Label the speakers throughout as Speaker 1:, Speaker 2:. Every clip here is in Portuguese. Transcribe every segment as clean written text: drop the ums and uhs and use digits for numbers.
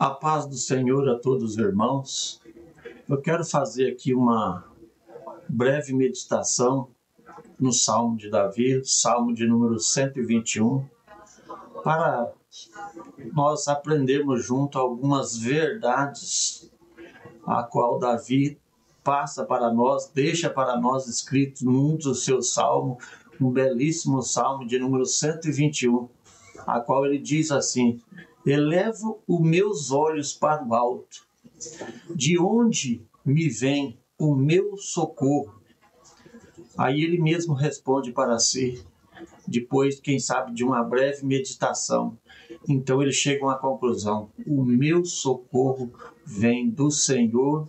Speaker 1: A paz do Senhor a todos os irmãos. Eu quero fazer aqui uma breve meditação no Salmo de Davi, Salmo de número 121, para nós aprendermos junto algumas verdades a qual Davi passa para nós, deixa para nós escrito num dos seus salmos, um belíssimo Salmo de número 121, a qual ele diz assim: elevo os meus olhos para o alto, de onde me vem o meu socorro? Aí ele mesmo responde para si, depois, quem sabe, de uma breve meditação. Então ele chega a uma conclusão: o meu socorro vem do Senhor,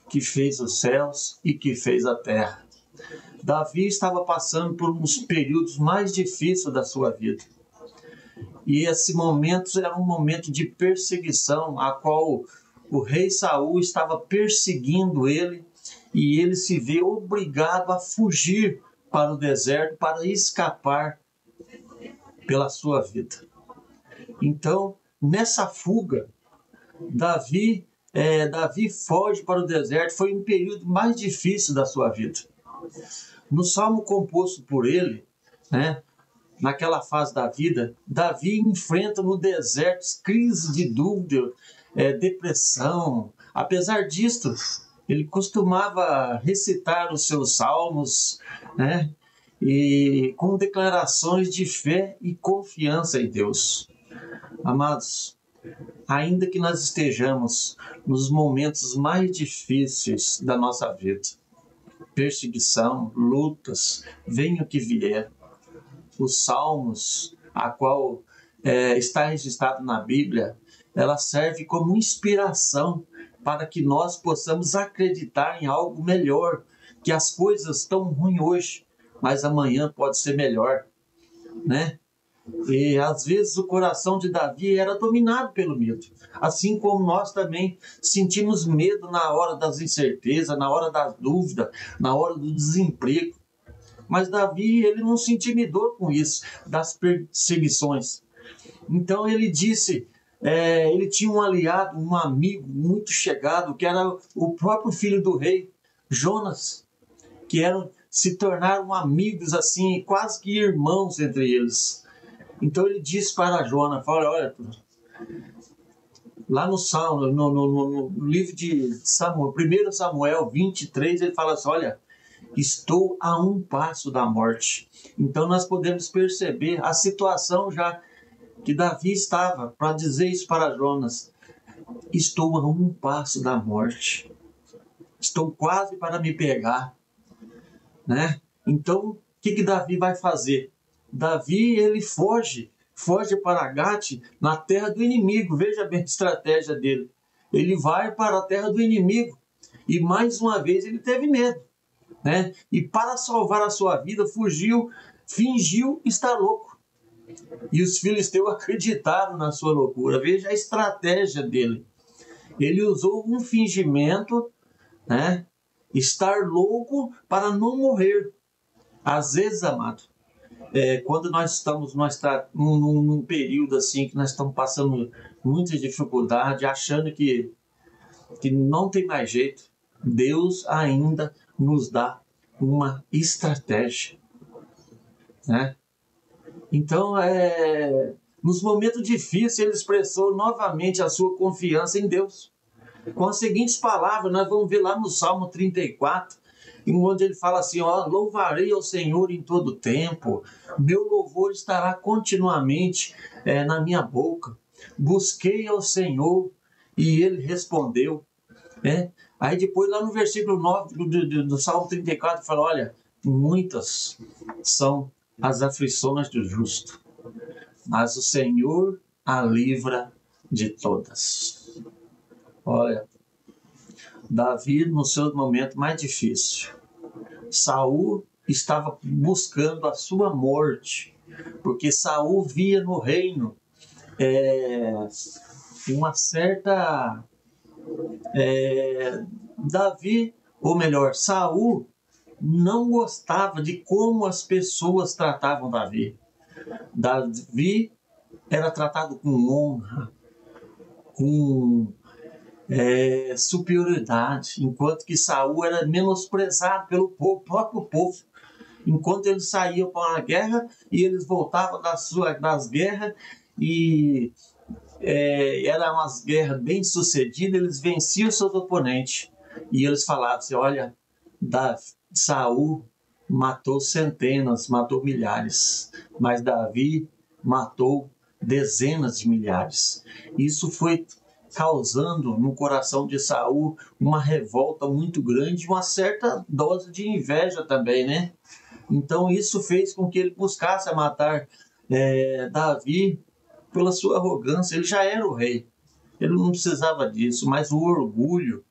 Speaker 1: que fez os céus e que fez a terra. Davi estava passando por uns períodos mais difíceis da sua vida. E esse momento era um momento de perseguição, a qual o rei Saul estava perseguindo ele, e ele se vê obrigado a fugir para o deserto para escapar pela sua vida. Então, nessa fuga, Davi foge para o deserto. Foi um período mais difícil da sua vida. No salmo composto por ele, naquela fase da vida, Davi enfrenta no deserto crises de dúvida, depressão. Apesar disto, ele costumava recitar os seus salmos, e com declarações de fé e confiança em Deus. Amados, ainda que nós estejamos nos momentos mais difíceis da nossa vida, perseguição, lutas, venha o que vier, os salmos, a qual está registrado na Bíblia, ela serve como inspiração para que nós possamos acreditar em algo melhor, que as coisas estão ruins hoje, mas amanhã pode ser melhor, E às vezes o coração de Davi era dominado pelo medo, assim como nós também sentimos medo na hora das incertezas, na hora da dúvida, na hora do desemprego. Mas Davi, ele não se intimidou com isso, das perseguições. Então ele disse, ele tinha um aliado, um amigo muito chegado, que era o próprio filho do rei, Jonas, que se tornaram amigos assim, quase que irmãos entre eles. Então ele disse para Jonas, olha, lá no Salmo, no livro de Samuel, 1 Samuel 23, ele fala assim, olha, estou a um passo da morte. Então nós podemos perceber a situação já que Davi estava, para dizer isso para Jonas: estou a um passo da morte, estou quase para me pegar, Então o que Davi vai fazer? Davi, ele foge para Gate, na terra do inimigo. Veja bem a estratégia dele. Ele vai para a terra do inimigo e mais uma vez ele teve medo, E para salvar a sua vida, fingiu estar louco. E os filisteus acreditaram na sua loucura. Veja a estratégia dele. Ele usou um fingimento, estar louco para não morrer. Às vezes, amado, quando nós estamos num período assim, que nós estamos passando muita dificuldade, achando que não tem mais jeito, Deus ainda nos dá uma estratégia, Então, nos momentos difíceis, ele expressou novamente a sua confiança em Deus. Com as seguintes palavras, nós vamos ver lá no Salmo 34, onde ele fala assim, louvarei ao Senhor em todo tempo, meu louvor estará continuamente na minha boca. Busquei ao Senhor e ele respondeu. Aí depois, lá no versículo 9 do Salmo 34, fala, olha, muitas são as aflições do justo, mas o Senhor a livra de todas. Olha, Davi, no seu momento mais difícil, Saul estava buscando a sua morte, porque Saul via no reino uma certa... Saul não gostava de como as pessoas tratavam Davi. Davi era tratado com honra, com superioridade, enquanto que Saul era menosprezado pelo próprio povo. Enquanto eles saíam para uma guerra e eles voltavam das guerras e eram umas guerras bem sucedidas, eles venciam seus oponentes e eles falavam assim: olha, Saul matou centenas, matou milhares, mas Davi matou dezenas de milhares. Isso foi causando no coração de Saul uma revolta muito grande, uma certa dose de inveja também, né? Então isso fez com que ele buscasse matar Davi pela sua arrogância. Ele já era o rei, ele não precisava disso, mas o orgulho,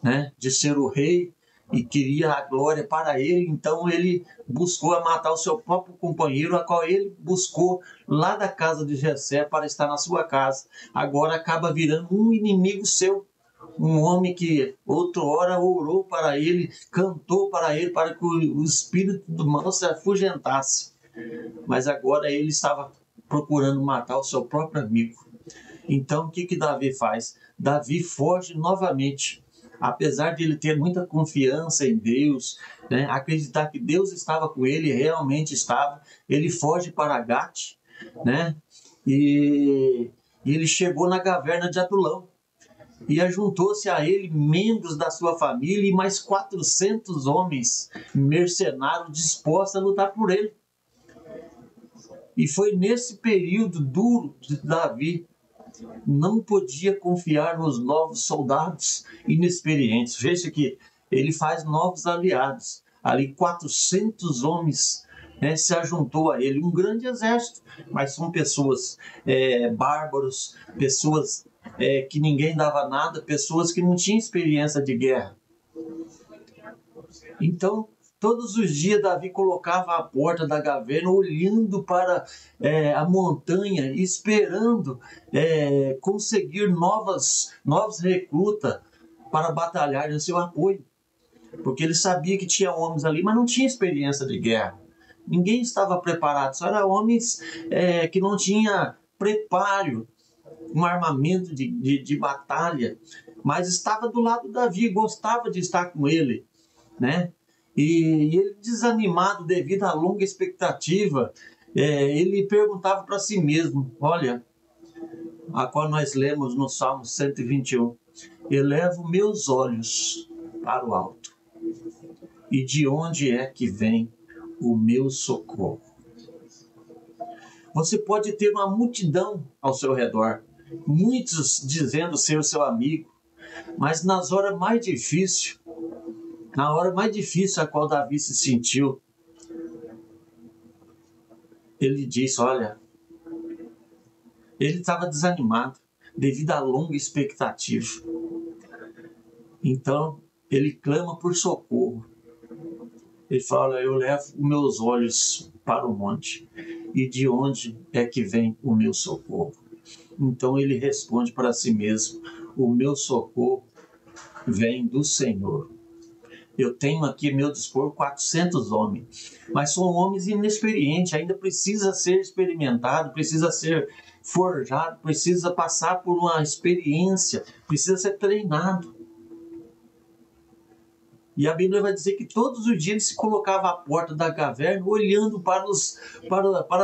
Speaker 1: né, de ser o rei e queria a glória para ele, então ele buscou matar o seu próprio companheiro, a qual ele buscou lá da casa de Jessé para estar na sua casa. Agora acaba virando um inimigo seu, um homem que outrora orou para ele, cantou para ele, para que o espírito do mal se afugentasse. Mas agora ele estava procurando matar o seu próprio amigo. Então o que Davi faz? Davi foge novamente. Apesar de ele ter muita confiança em Deus, né, acreditar que Deus estava com ele, realmente estava, ele foge para Gate, né, e ele chegou na caverna de Adulão. E ajuntou-se a ele membros da sua família e mais 400 homens mercenários dispostos a lutar por ele. E foi nesse período duro de Davi, não podia confiar nos novos soldados inexperientes. Veja que ele faz novos aliados. Ali 400 homens, né, se ajuntou a ele, um grande exército, mas são pessoas bárbaros, pessoas que ninguém dava nada, pessoas que não tinham experiência de guerra. Então, todos os dias Davi colocava a porta da caverna, olhando para a montanha, esperando conseguir novos recrutas para batalhar em seu apoio. Porque ele sabia que tinha homens ali, mas não tinha experiência de guerra. Ninguém estava preparado, só eram homens que não tinham preparo, um armamento de batalha, mas estava do lado de Davi, gostava de estar com ele, né? E ele, desanimado devido à longa expectativa, ele perguntava para si mesmo, olha, a qual nós lemos no Salmo 121, elevo meus olhos para o alto, e de onde é que vem o meu socorro? Você pode ter uma multidão ao seu redor, muitos dizendo ser o seu amigo, mas nas horas mais difíceis, na hora mais difícil a qual Davi se sentiu, ele disse, olha, ele estava desanimado devido à longa expectativa. Então, ele clama por socorro. Ele fala, eu levo meus olhos para o monte, e de onde é que vem o meu socorro? Então ele responde para si mesmo, o meu socorro vem do Senhor. Eu tenho aqui, meu dispor, 400 homens, mas são homens inexperientes, ainda precisa ser experimentado, precisa ser forjado, precisa passar por uma experiência, precisa ser treinado. E a Bíblia vai dizer que todos os dias ele se colocava à porta da caverna, olhando para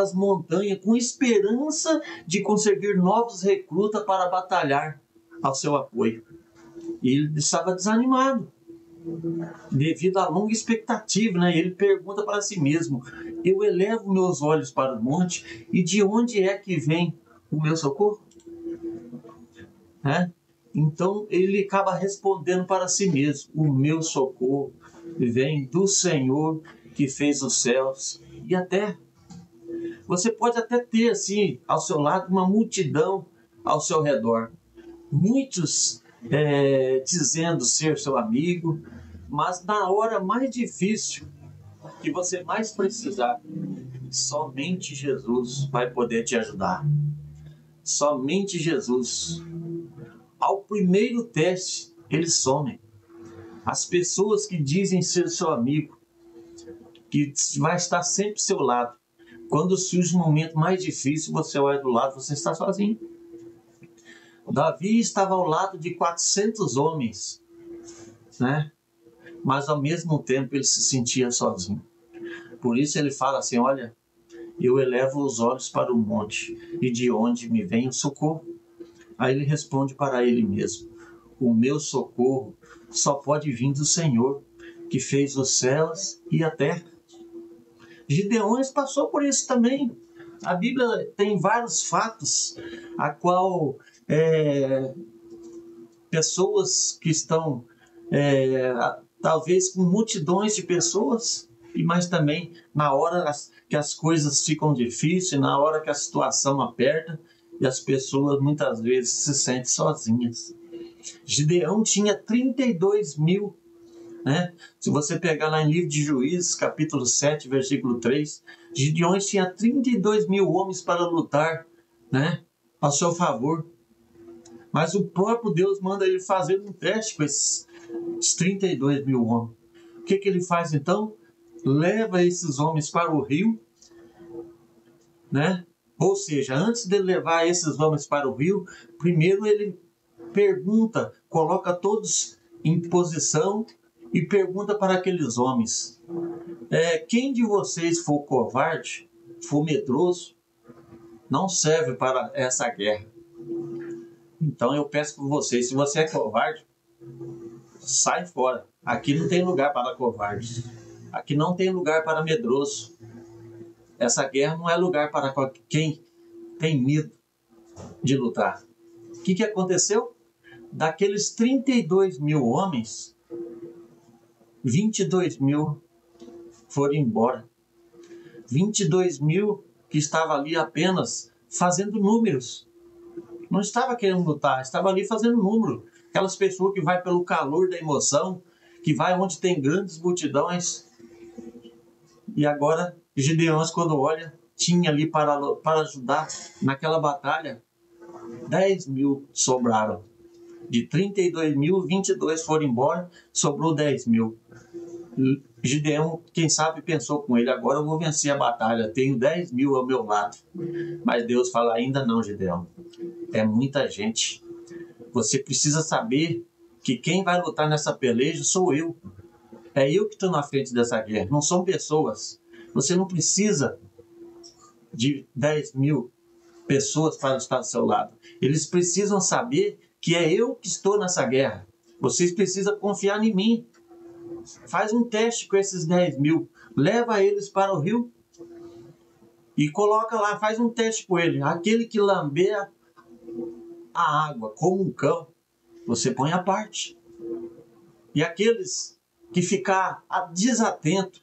Speaker 1: as montanhas, com esperança de conseguir novos recrutas para batalhar ao seu apoio. E ele estava desanimado, devido à longa expectativa, né? Ele pergunta para si mesmo, eu elevo meus olhos para o monte, e de onde é que vem o meu socorro? Então ele acaba respondendo para si mesmo, o meu socorro vem do Senhor que fez os céus e a terra. Você pode até ter assim ao seu lado uma multidão ao seu redor, muitos dizendo ser seu amigo, mas na hora mais difícil que você mais precisar, somente Jesus vai poder te ajudar. Somente Jesus. Ao primeiro teste, eles somem. As pessoas que dizem ser seu amigo, que vai estar sempre ao seu lado, quando surge um momento mais difícil, você olha do lado, você está sozinho. Davi estava ao lado de 400 homens, né? Mas ao mesmo tempo ele se sentia sozinho. Por isso ele fala assim: olha, eu elevo os olhos para o monte, e de onde me vem o socorro? Aí ele responde para ele mesmo: o meu socorro só pode vir do Senhor, que fez os céus e a terra. Gideões passou por isso também. A Bíblia tem vários fatos a qual pessoas que estão talvez com multidões de pessoas, mas também na hora que as coisas ficam difíceis, na hora que a situação aperta, e as pessoas muitas vezes se sentem sozinhas. Gideão tinha 32 mil, né? Se você pegar lá em livro de Juízes, capítulo 7, versículo 3, Gideão tinha 32 mil homens para lutar, né, a seu favor. Mas o próprio Deus manda ele fazer um teste com esses 32 mil homens. O que ele faz então? Leva esses homens para o rio, né? Ou seja, antes de levar esses homens para o rio, primeiro ele pergunta, coloca todos em posição e pergunta para aqueles homens: quem de vocês for covarde, for medroso, não serve para essa guerra. Então eu peço por vocês, se você é covarde, sai fora. Aqui não tem lugar para covarde. Aqui não tem lugar para medroso. Essa guerra não é lugar para quem tem medo de lutar. O que aconteceu? Daqueles 32 mil homens, 22 mil foram embora. 22 mil que estavam ali apenas fazendo números. Não estava querendo lutar, estava ali fazendo número. Aquelas pessoas que vai pelo calor da emoção, que vai onde tem grandes multidões. E agora, Gideão, quando olha, tinha ali para ajudar naquela batalha, 10 mil sobraram. De 32 mil, 22 foram embora, sobrou 10 mil. Gideão, quem sabe, pensou com ele: agora eu vou vencer a batalha, tenho 10 mil ao meu lado. Mas Deus fala: ainda não, Gideão, é muita gente. Você precisa saber que quem vai lutar nessa peleja sou eu. É eu que estou na frente dessa guerra, não são pessoas. Você não precisa de 10 mil pessoas para estar do seu lado. Eles precisam saber que é eu que estou nessa guerra. Vocês precisam confiar em mim. Faz um teste com esses 10 mil. Leva eles para o rio e coloca lá, faz um teste com ele. Aquele que lamber a água como um cão, você põe à parte. E aqueles que ficar desatento,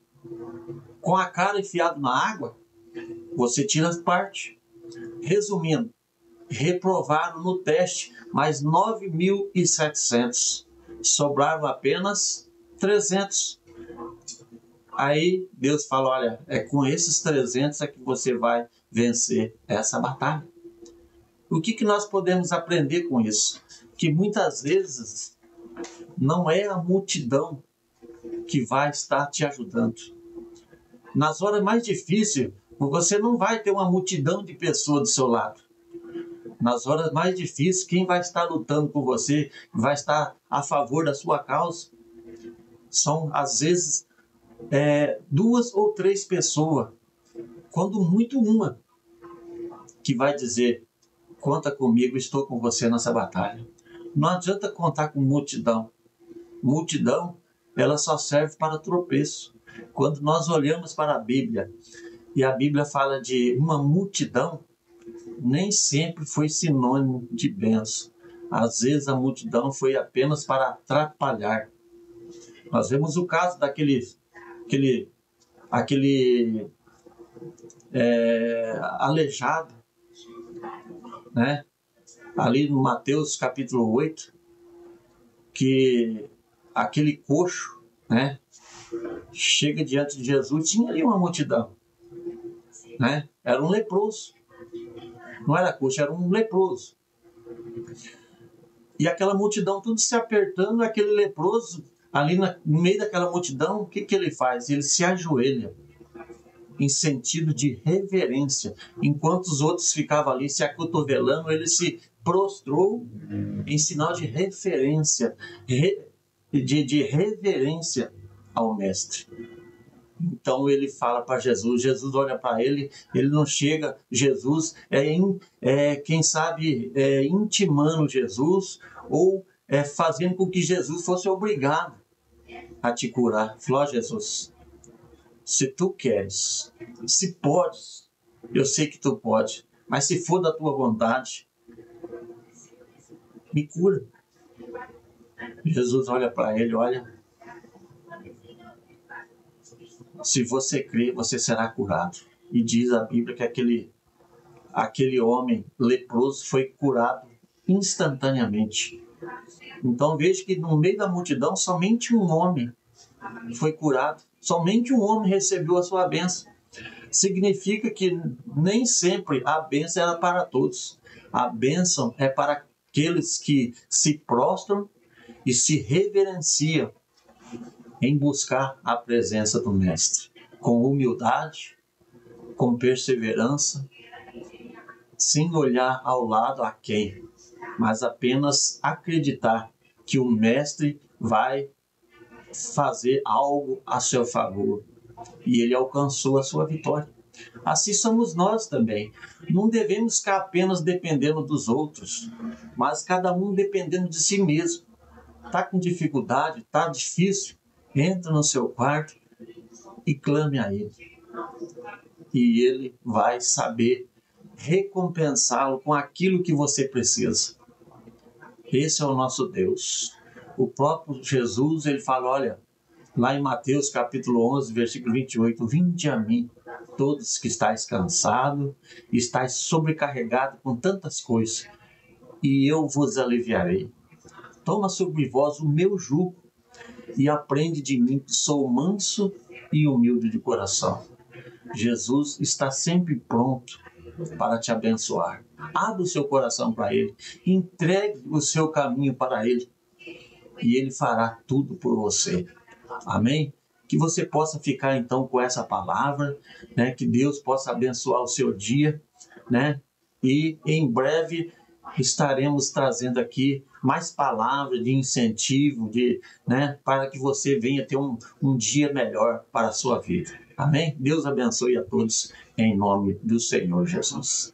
Speaker 1: com a cara enfiada na água, você tira as partes. Resumindo, reprovaram no teste mais 9.700. Sobraram apenas 300. Aí Deus fala: olha, é com esses 300 é que você vai vencer essa batalha. O que nós podemos aprender com isso? Que muitas vezes não é a multidão que vai estar te ajudando. Nas horas mais difíceis, você não vai ter uma multidão de pessoas do seu lado. Nas horas mais difíceis, quem vai estar lutando por você, vai estar a favor da sua causa, são, às vezes, 2 ou 3 pessoas, quando muito uma, que vai dizer: conta comigo, estou com você nessa batalha. Não adianta contar com multidão. Multidão, ela só serve para tropeço. Quando nós olhamos para a Bíblia, e a Bíblia fala de uma multidão, nem sempre foi sinônimo de bênção. Às vezes a multidão foi apenas para atrapalhar. Nós vemos o caso daquele aleijado, né? Ali no Mateus capítulo 8, que aquele coxo, né, chega diante de Jesus, tinha ali uma multidão, né? Era um leproso. Não era coxo, era um leproso. E aquela multidão tudo se apertando, aquele leproso ali no meio daquela multidão, o que ele faz? Ele se ajoelha em sentido de reverência. Enquanto os outros ficavam ali se acotovelando, ele se prostrou em sinal de referência, de reverência ao mestre. Então ele fala para Jesus, Jesus olha para ele, ele não chega, Jesus quem sabe, intimando Jesus ou fazendo com que Jesus fosse obrigado a te curar. Falou: Jesus, se tu queres, se podes, eu sei que tu pode, mas se for da tua vontade, me cura. Jesus olha para ele, olha, se você crer, você será curado. E diz a Bíblia que aquele homem leproso foi curado instantaneamente. Então veja que no meio da multidão, somente um homem foi curado. Somente um homem recebeu a sua bênção. Significa que nem sempre a bênção era para todos. A bênção é para aqueles que se prostram e se reverenciam em buscar a presença do Mestre, com humildade, com perseverança, sem olhar ao lado a quem, mas apenas acreditar que o Mestre vai fazer algo a seu favor. E ele alcançou a sua vitória. Assim somos nós também. Não devemos ficar apenas dependendo dos outros, mas cada um dependendo de si mesmo. Está com dificuldade, está difícil, entra no seu quarto e clame a Ele. E Ele vai saber recompensá-lo com aquilo que você precisa. Esse é o nosso Deus. O próprio Jesus, ele fala, olha, lá em Mateus capítulo 11, versículo 28, vinde a mim, todos que estáis cansados, estáis sobrecarregados com tantas coisas, e eu vos aliviarei. Toma sobre vós o meu jugo e aprende de mim, que sou manso e humilde de coração. Jesus está sempre pronto para te abençoar. Abra o seu coração para Ele, entregue o seu caminho para Ele e Ele fará tudo por você. Amém? Que você possa ficar então com essa palavra, né? Que Deus possa abençoar o seu dia, né? E em breve estaremos trazendo aqui mais palavras de incentivo, né? Para que você venha ter um dia melhor para a sua vida. Amém? Deus abençoe a todos em nome do Senhor Jesus.